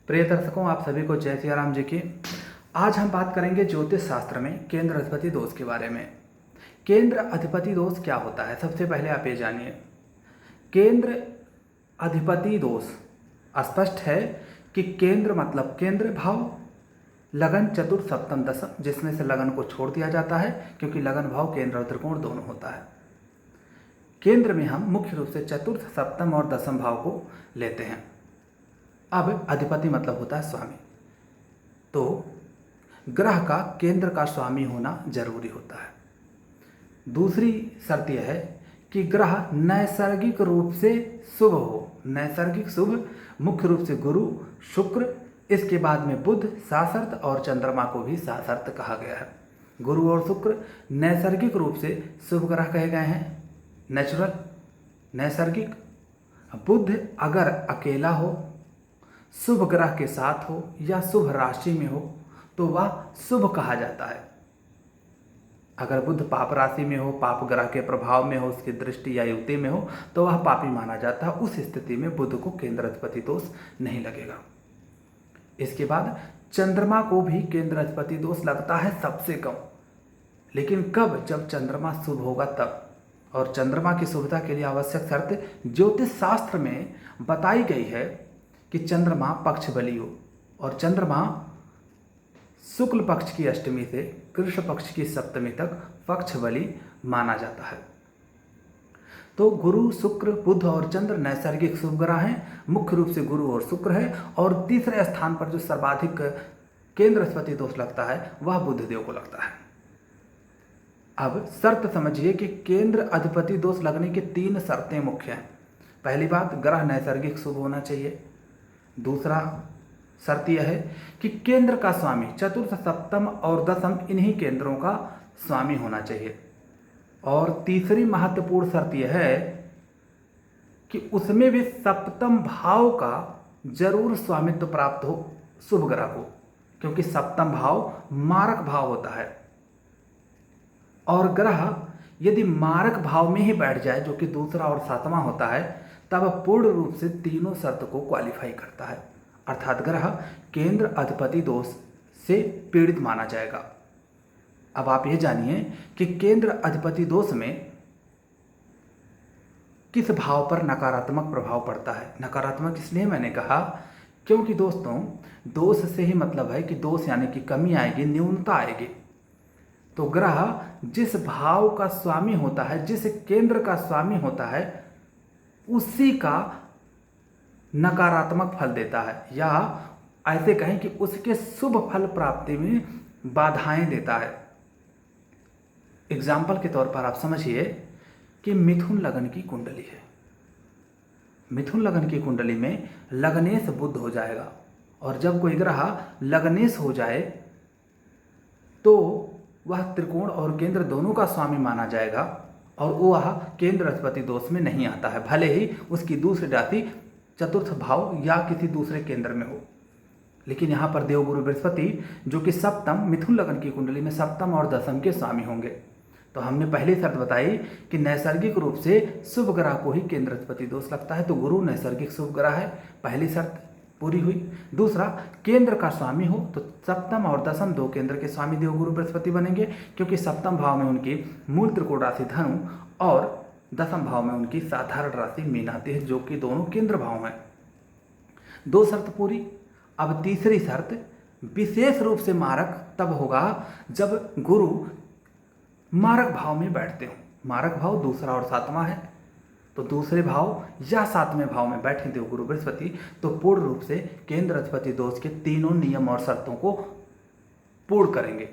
प्रिय दर्शकों, आप सभी को जय सिया राम जी की। आज हम बात करेंगे ज्योतिष शास्त्र में केंद्र अधिपति दोष के बारे में। केंद्र अधिपति दोष क्या होता है, सबसे पहले आप ये जानिए। केंद्र अधिपति दोष स्पष्ट है कि केंद्र मतलब केंद्र भाव, लगन, चतुर्थ, सप्तम, दशम, जिसमें से लगन को छोड़ दिया जाता है क्योंकि लगन भाव केंद्र और त्रिकोण दोनों होता है। केंद्र में हम मुख्य रूप से चतुर्थ, सप्तम और दशम भाव को लेते हैं। अब अधिपति मतलब होता है स्वामी, तो ग्रह का केंद्र का स्वामी होना जरूरी होता है। दूसरी शर्त यह है कि ग्रह नैसर्गिक रूप से शुभ हो। नैसर्गिक शुभ मुख्य रूप से गुरु, शुक्र, इसके बाद में बुध, सासर्त और चंद्रमा को भी सासर्त कहा गया है। गुरु और शुक्र नैसर्गिक रूप से शुभ ग्रह कहे गए हैं, नेचुरल, नैसर्गिक। बुध अगर अकेला हो, शुभ ग्रह के साथ हो या शुभ राशि में हो तो वह शुभ कहा जाता है। अगर बुध पाप राशि में हो, पाप ग्रह के प्रभाव में हो, उसकी दृष्टि या युति में हो तो वह पापी माना जाता है। उस स्थिति में बुध को केंद्र अधिपति दोष नहीं लगेगा। इसके बाद चंद्रमा को भी केंद्र अधिपति दोष लगता है सबसे कम, लेकिन कब? जब चंद्रमा शुभ होगा तब। और चंद्रमा की शुभता के लिए आवश्यक शर्त ज्योतिष शास्त्र में बताई गई है कि चंद्रमा पक्ष बली हो, और चंद्रमा शुक्ल पक्ष की अष्टमी से कृष्ण पक्ष की सप्तमी तक पक्ष बली माना जाता है। तो गुरु, शुक्र, बुध और चंद्र नैसर्गिक शुभ ग्रह हैं। मुख्य रूप से गुरु और शुक्र है, और तीसरे स्थान पर जो सर्वाधिक केंद्र अधिपति दोष लगता है वह बुध देव को लगता है। अब शर्त समझिए कि केंद्र अधिपति दोष लगने की 3 शर्तें मुख्य हैं। पहली बात, ग्रह नैसर्गिक शुभ होना चाहिए। दूसरा शर्त यह है कि केंद्र का स्वामी चतुर्थ, सप्तम और दशम इन्हीं केंद्रों का स्वामी होना चाहिए। और तीसरी महत्वपूर्ण शर्त यह है कि उसमें भी सप्तम भाव का जरूर स्वामित्व प्राप्त हो शुभ ग्रह को, क्योंकि सप्तम भाव मारक भाव होता है। और ग्रह यदि मारक भाव में ही बैठ जाए, जो कि दूसरा और सातवां होता है, तब पूर्ण रूप से तीनों शर्त को क्वालिफाई करता है, अर्थात ग्रह केंद्र अधिपति दोष से पीड़ित माना जाएगा। अब आप यह जानिए कि केंद्र अधिपति दोष में किस भाव पर नकारात्मक प्रभाव पड़ता है। नकारात्मक इसलिए मैंने कहा क्योंकि दोस्तों, दोष से ही मतलब है कि दोष यानी कि कमी आएगी, न्यूनता आएगी। तो ग्रह जिस भाव का स्वामी होता है, जिस केंद्र का स्वामी होता है, उसी का नकारात्मक फल देता है, या ऐसे कहें कि उसके शुभ फल प्राप्ति में बाधाएं देता है। एग्जाम्पल के तौर पर आप समझिए कि मिथुन लगन की कुंडली है। मिथुन लगन की कुंडली में लग्नेश बुध हो जाएगा, और जब कोई ग्रह लग्नेश हो जाए तो वह त्रिकोण और केंद्र दोनों का स्वामी माना जाएगा, और वह केंद्र अधिपति दोष में नहीं आता है, भले ही उसकी दूसरी राशि चतुर्थ भाव या किसी दूसरे केंद्र में हो। लेकिन यहाँ पर देवगुरु बृहस्पति, जो कि सप्तम, मिथुन लगन की कुंडली में सप्तम और दशम के स्वामी होंगे। तो हमने पहली शर्त बताई कि नैसर्गिक रूप से शुभ ग्रह को ही केंद्र अधिपति दोष लगता है, तो गुरु नैसर्गिक शुभ ग्रह है, पहली शर्त पूरी हुई। दूसरा, केंद्र का स्वामी हो तो सप्तम और दशम 2 केंद्र के स्वामी देवगुरु बृहस्पति बनेंगे, क्योंकि सप्तम भाव में उनकी मूल त्रिकोण राशि धनु और दशम भाव में उनकी साधारण राशि मीन आती है, जो कि दोनों केंद्र भाव हैं। 2 शर्त पूरी। अब तीसरी शर्त, विशेष रूप से मारक तब होगा जब गुरु मारक भाव में बैठते हो। मारक भाव दूसरा और सातवां है, तो दूसरे भाव या सातवें भाव में बैठे देवगुरु बृहस्पति तो पूर्ण रूप से केंद्र अधिपति दोष के तीनों नियम और शर्तों को पूर्ण करेंगे,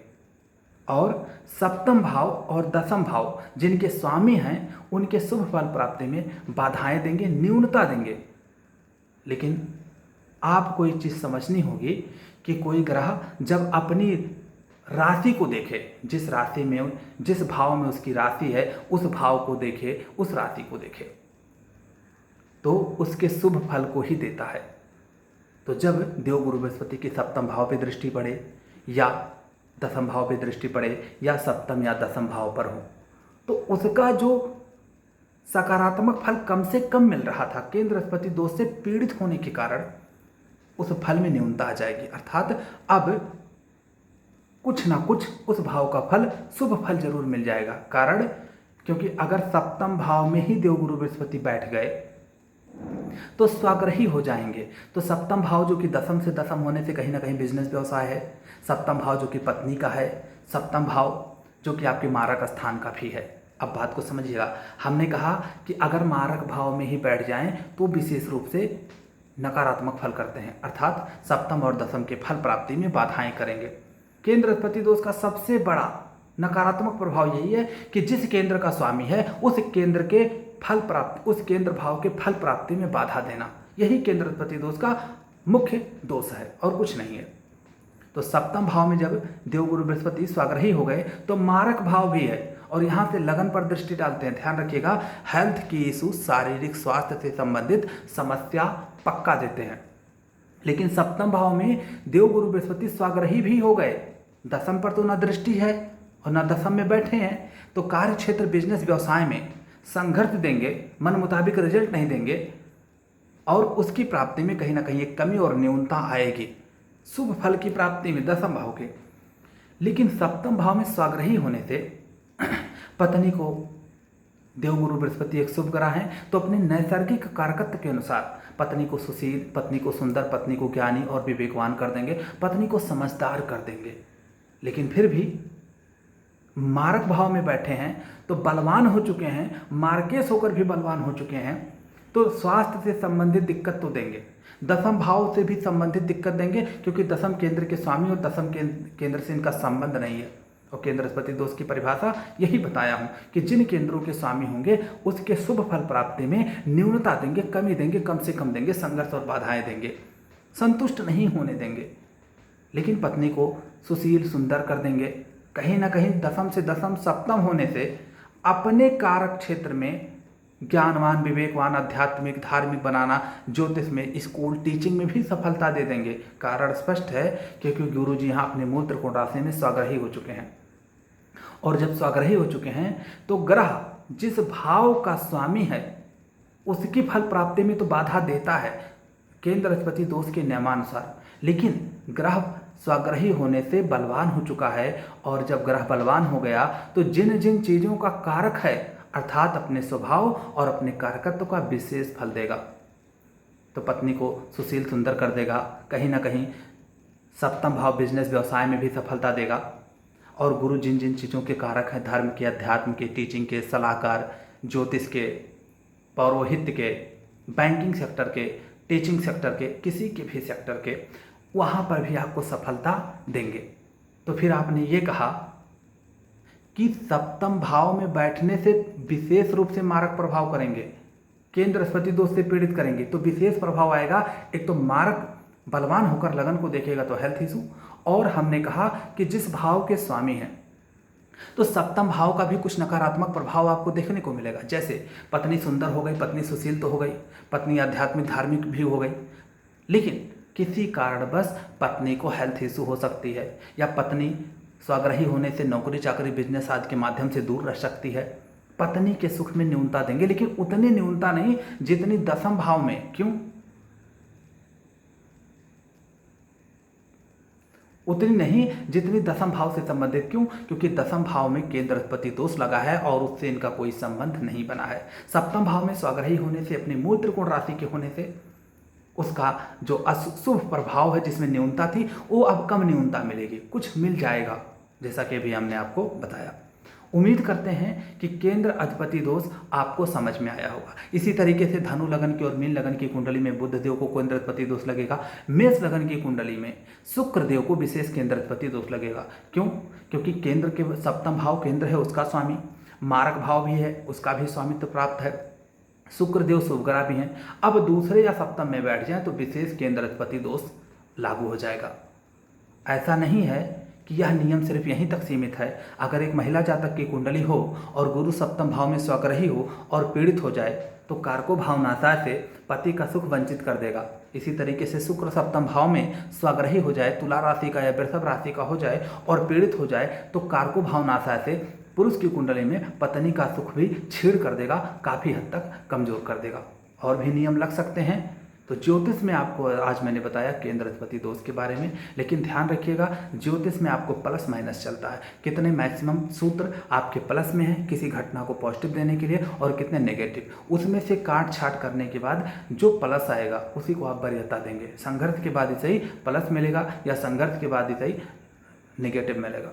और सप्तम भाव और दशम भाव जिनके स्वामी हैं उनके शुभ फल प्राप्ति में बाधाएं देंगे, न्यूनता देंगे। लेकिन आपको एक चीज समझनी होगी कि कोई ग्रह जब अपनी राशि को देखे, जिस राशि में, जिस भाव में उसकी राशि है, उस भाव को देखे, उस राशि को देखे, तो उसके शुभ फल को ही देता है। तो जब देवगुरु बृहस्पति की सप्तम भाव पे दृष्टि पड़े, या दशम भाव पे दृष्टि पड़े, या सप्तम या दशम भाव पर हो, तो उसका जो सकारात्मक फल कम से कम मिल रहा था केंद्र अधिपति दोष से पीड़ित होने के कारण, उस फल में न्यूनता आ जाएगी, अर्थात अब कुछ ना कुछ उस भाव का फल, शुभ फल जरूर मिल जाएगा। कारण क्योंकि अगर सप्तम भाव में ही देवगुरु बृहस्पति बैठ गए तो स्वाग्रही हो जाएंगे। तो सप्तम भाव जो कि दसम से दसम होने से कहीं ना कहीं बिजनेस व्यवसाय है, सप्तम भाव जो कि पत्नी का है, सप्तम भाव जो कि आपके मारक स्थान का भी है। अब बात को समझिएगा, हमने कहा कि अगर मारक भाव में ही बैठ जाएं तो विशेष रूप से नकारात्मक फल करते हैं, अर्थात सप्तम और दसम के फल प्राप्ति में बाधाएं करेंगे। केंद्र अधिपति दोष का सबसे बड़ा नकारात्मक प्रभाव यही है कि जिस केंद्र का स्वामी है उस केंद्र के फल प्राप्ति, उस केंद्र भाव के फल प्राप्ति में बाधा देना, यही केंद्र अधिपति दोष का मुख्य दोष है और कुछ नहीं है। तो सप्तम भाव में जब देवगुरु बृहस्पति स्वाग्रही हो गए तो मारक भाव भी है और यहाँ से लगन पर दृष्टि डालते हैं। ध्यान रखिएगा, हेल्थ की इशू, शारीरिक स्वास्थ्य से संबंधित समस्या पक्का देते हैं। लेकिन सप्तम भाव में देवगुरु बृहस्पति स्वाग्रही भी हो गए, दसम पर तो ना दृष्टि है और ना दसम में बैठे हैं, तो कार्य क्षेत्र, बिजनेस, व्यवसाय में संघर्ष देंगे, मन मुताबिक रिजल्ट नहीं देंगे और उसकी प्राप्ति में कहीं ना कहीं एक कमी और न्यूनता आएगी, शुभ फल की प्राप्ति में दसम भाव के। लेकिन सप्तम भाव में स्वाग्रही होने से पत्नी को, देवगुरु बृहस्पति एक शुभ ग्रह है, तो अपने नैसर्गिक कारकत्व के अनुसार पत्नी को सुशील, पत्नी को सुंदर, पत्नी को ज्ञानी और विवेकवान कर देंगे, पत्नी को समझदार कर देंगे। लेकिन फिर भी मारक भाव में बैठे हैं तो बलवान हो चुके हैं, मार्केश होकर भी बलवान हो चुके हैं, तो स्वास्थ्य से संबंधित दिक्कत तो देंगे, दसम भाव से भी संबंधित दिक्कत देंगे, क्योंकि दसम केंद्र के स्वामी और दसम केंद्र से इनका संबंध नहीं है। और केंद्र अधिपति दोष की परिभाषा यही बताया हूं कि जिन केंद्रों के स्वामी होंगे उसके शुभ फल प्राप्ति में न्यूनता देंगे, कमी देंगे, कम से कम देंगे, संघर्ष और बाधाएं देंगे, संतुष्ट नहीं होने देंगे। लेकिन पत्नी को सुशील, सुंदर कर देंगे। कहीं ना कहीं दसम से दसम सप्तम होने से अपने कारक क्षेत्र में ज्ञानवान, विवेकवान, आध्यात्मिक, धार्मिक बनाना, ज्योतिष में, स्कूल, टीचिंग में भी सफलता दे देंगे। कारण स्पष्ट है क्योंकि गुरु जी यहाँ अपने मूल त्रिकोण राशि में स्वाग्रही हो चुके हैं। और जब स्वाग्रही हो चुके हैं तो ग्रह जिस भाव का स्वामी है उसकी फल प्राप्ति में तो बाधा देता है केंद्र अधिपति दोष के नियमानुसार। लेकिन ग्रह स्वाग्रही होने से बलवान हो चुका है और जब ग्रह बलवान हो गया तो जिन जिन चीज़ों का कारक है, अर्थात अपने स्वभाव और अपने कारकत्व का विशेष फल देगा। तो पत्नी को सुशील, सुंदर कर देगा, कहीं ना कहीं सप्तम भाव बिजनेस, व्यवसाय में भी सफलता देगा। और गुरु जिन जिन चीज़ों के कारक हैं, धर्म के, अध्यात्म के, टीचिंग के, सलाहकार, ज्योतिष के, पौरोहित्य के, बैंकिंग सेक्टर के, टीचिंग सेक्टर के, किसी के भी सेक्टर के, वहाँ पर भी आपको सफलता देंगे। तो फिर आपने ये कहा कि सप्तम भाव में बैठने से विशेष रूप से मारक प्रभाव करेंगे, केंद्र अधिपति दोष से पीड़ित करेंगे, तो विशेष प्रभाव आएगा। एक तो मारक बलवान होकर लगन को देखेगा तो हेल्थ इशू, और हमने कहा कि जिस भाव के स्वामी हैं तो सप्तम भाव का भी कुछ नकारात्मक प्रभाव आपको देखने को मिलेगा। जैसे पत्नी सुंदर हो गई, पत्नी सुशील तो हो गई, पत्नी आध्यात्मिक, धार्मिक भी हो गई, लेकिन किसी कारणवश पत्नी को हेल्थ इशू हो सकती है, या पत्नी स्वाग्रही होने से नौकरी, चाकरी, बिजनेस आदि के माध्यम से दूर रह सकती है। पत्नी के सुख में न्यूनता देंगे, लेकिन उतनी न्यूनता नहीं जितनी दसम भाव में। क्यों? उतनी नहीं जितनी दसम भाव से संबंधित। क्यों? क्योंकि दसम भाव में केंद्र अधिपति दोष लगा है और उससे इनका कोई संबंध नहीं बना है। सप्तम भाव में स्वाग्रही होने से, अपने मूल त्रिकोण राशि के होने से, उसका जो अशुभ प्रभाव है जिसमें न्यूनता थी वो अब कम न्यूनता मिलेगी, कुछ मिल जाएगा, जैसा कि अभी हमने आपको बताया। उम्मीद करते हैं कि केंद्र अधिपति दोष आपको समझ में आया होगा। इसी तरीके से धनु लगन की और मीन लगन की कुंडली में बुध देव को केंद्र अधिपति दोष लगेगा। मेष लगन की कुंडली में शुक्र देव को विशेष केंद्र अधिपति दोष लगेगा। क्यों? क्योंकि केंद्र के सप्तम भाव केंद्र है, उसका स्वामी, मारक भाव भी है, उसका भी स्वामित्व प्राप्त है, शुक्र देव शुभ ग्रह भी हैं। अब दूसरे या सप्तम में बैठ जाए तो विशेष केंद्र अधिपति दोष लागू हो जाएगा। ऐसा नहीं है कि यह नियम सिर्फ यहीं तक सीमित है। अगर एक महिला जातक की कुंडली हो और गुरु सप्तम भाव में स्वग्रही हो और पीड़ित हो जाए तो कारको भावनाशा से पति का सुख वंचित कर देगा। इसी तरीके से शुक्र सप्तम भाव में स्वग्रही हो जाए, तुला राशि का या वृषभ राशि का हो जाए और पीड़ित हो जाए तो कारको भावनाशा से पुरुष की कुंडली में पत्नी का सुख भी छीड़ कर देगा, काफ़ी हद तक कमजोर कर देगा। और भी नियम लग सकते हैं तो ज्योतिष में आपको आज मैंने बताया केंद्र अधिपति दोष के बारे में, लेकिन ध्यान रखिएगा ज्योतिष में आपको प्लस माइनस चलता है, कितने मैक्सिमम सूत्र आपके प्लस में हैं किसी घटना को पॉजिटिव देने के लिए और कितने नेगेटिव, उसमें से काट छाट करने के बाद जो प्लस आएगा उसी को आप वरीयता देंगे। संघर्ष के बाद ही सही प्लस मिलेगा या संघर्ष के बाद ही सही नेगेटिव मिलेगा।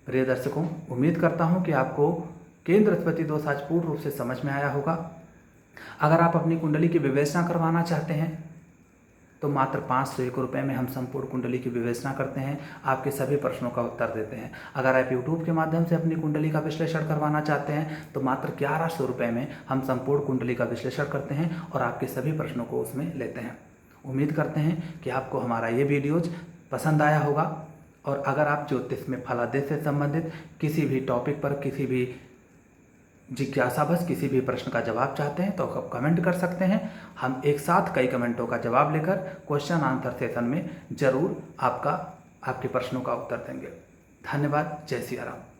प्रिय दर्शकों, उम्मीद करता हूँ कि आपको केंद्र अधिपति दोष आज पूर्ण रूप से समझ में आया होगा। अगर आप अपनी कुंडली की विवेचना करवाना चाहते हैं तो मात्र 501 रुपये में हम संपूर्ण कुंडली की विवेचना करते हैं, आपके सभी प्रश्नों का उत्तर देते हैं। अगर आप यूट्यूब के माध्यम से अपनी कुंडली का विश्लेषण करवाना चाहते हैं तो मात्र 1100 रुपये में हम संपूर्ण कुंडली का विश्लेषण करते हैं और आपके सभी प्रश्नों को उसमें लेते हैं। उम्मीद करते हैं कि आपको हमारा ये वीडियोज पसंद आया होगा, और अगर आप ज्योतिष में फलादेश से संबंधित किसी भी टॉपिक पर किसी भी जिज्ञासा बस किसी भी प्रश्न का जवाब चाहते हैं तो आप कमेंट कर सकते हैं। हम एक साथ कई कमेंटों का जवाब लेकर क्वेश्चन आंसर सेशन में जरूर आपके प्रश्नों का उत्तर देंगे। धन्यवाद। जय सिया राम।